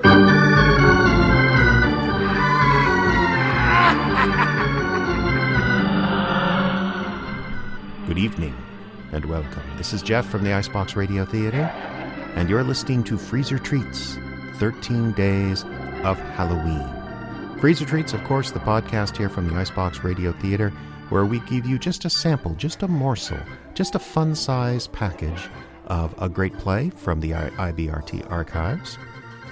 Good evening and welcome. This is Jeff from the Icebox Radio Theater, and you're listening to Freezer Treats, 13 Days of Halloween. Freezer Treats, of course, the podcast here from the Icebox Radio Theater, where we give you just a sample, just a morsel, just a fun-sized package of a great play from the IBRT archives.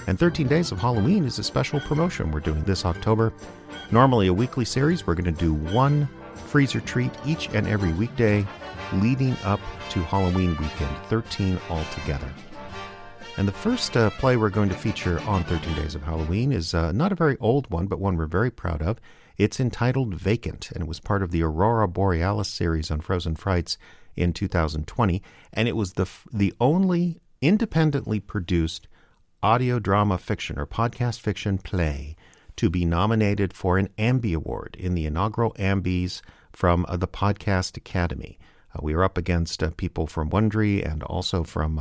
And 13 Days of Halloween is a special promotion we're doing this October. Normally a weekly series, we're going to do one Freezer Treat each and every weekday leading up to Halloween weekend, 13 altogether. And the first play we're going to feature on 13 Days of Halloween is not a very old one, but one we're very proud of. It's entitled Vacant, and it was part of the Aurora Borealis series on Frozen Frights in 2020, and it was the only independently produced audio drama fiction or podcast fiction play to be nominated for an Ambie Award in the inaugural Ambies from the Podcast Academy. We were up against people from Wondery and also from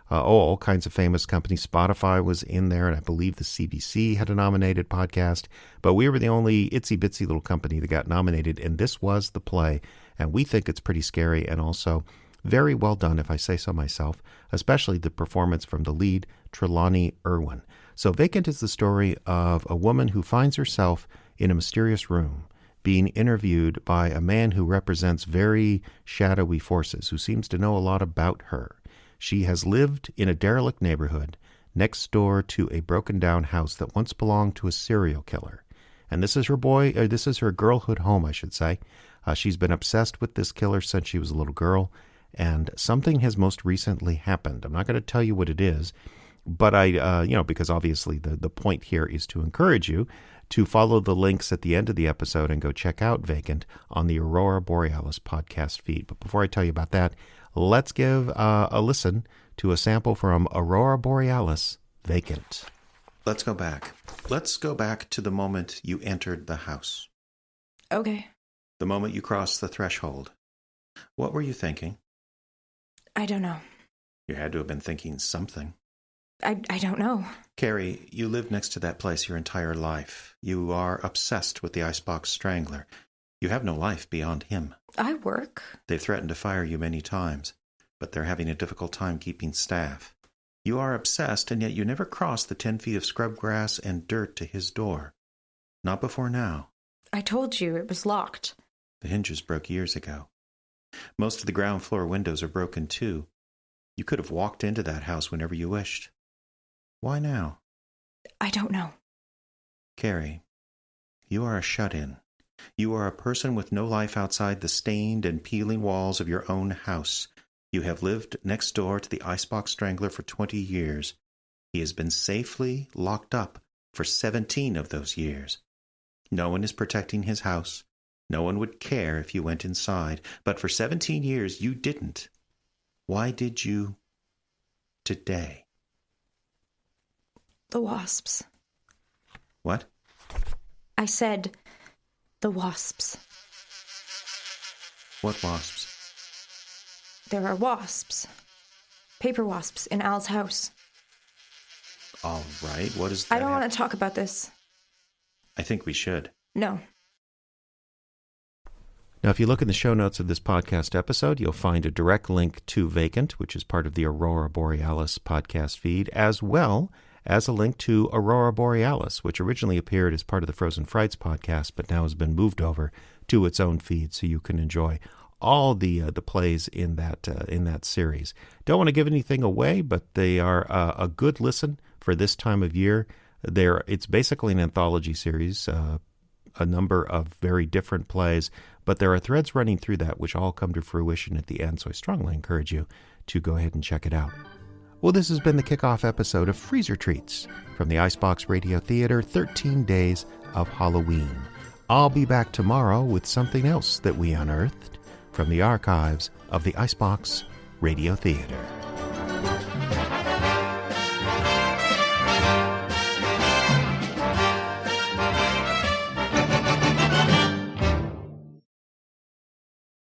all kinds of famous companies. Spotify was in there, and I believe the CBC had a nominated podcast. But we were the only itsy-bitsy little company that got nominated, and this was the play. And we think it's pretty scary and also very well done, if I say so myself, especially the performance from the lead, Trelawney Erwin. So Vacant is the story of a woman who finds herself in a mysterious room being interviewed by a man who represents very shadowy forces, who seems to know a lot about her. She has lived in a derelict neighborhood next door to a broken-down house that once belonged to a serial killer. And this is her girlhood home, I should say. She's been obsessed with this killer since she was a little girl, and something has most recently happened. I'm not going to tell you what it is, but because obviously the point here is to encourage you to follow the links at the end of the episode and go check out Vacant on the Aurora Borealis podcast feed. But before I tell you about that, let's give a listen to a sample from Aurora Borealis, Vacant. Let's go back. Let's go back to the moment you entered the house. Okay. The moment you crossed the threshold. What were you thinking? I don't know. You had to have been thinking something. I don't know. Carrie, you lived next to that place your entire life. You are obsessed with the Icebox Strangler. You have no life beyond him. I work. They've threatened to fire you many times, but they're having a difficult time keeping staff. You are obsessed, and yet you never cross the 10 feet of scrub grass and dirt to his door. Not before now. I told you it was locked. The hinges broke years ago. Most of the ground floor windows are broken, too. You could have walked into that house whenever you wished. Why now? I don't know. Carrie, you are a shut-in. You are a person with no life outside the stained and peeling walls of your own house. You have lived next door to the Icebox Strangler for 20 years. He has been safely locked up for 17 of those years. No one is protecting his house. No one would care if you went inside. But for 17 years, you didn't. Why did you today? The wasps. What? I said the wasps. What wasps? There are wasps. Paper wasps in Al's house. All right, what is that? I don't want to talk about this. I think we should. No. Now, if you look in the show notes of this podcast episode, you'll find a direct link to Vacant, which is part of the Aurora Borealis podcast feed, as well as a link to Aurora Borealis, which originally appeared as part of the Frozen Frights podcast, but now has been moved over to its own feed, so you can enjoy all the plays in that series. Don't want to give anything away, but they are a good listen for this time of year. It's basically an anthology series, a number of very different plays, but there are threads running through that which all come to fruition at the end, so I strongly encourage you to go ahead and check it out. Well, this has been the kickoff episode of Freezer Treats from the Icebox Radio Theater, 13 Days of Halloween. I'll be back tomorrow with something else that we unearthed from the archives of the Icebox Radio Theater.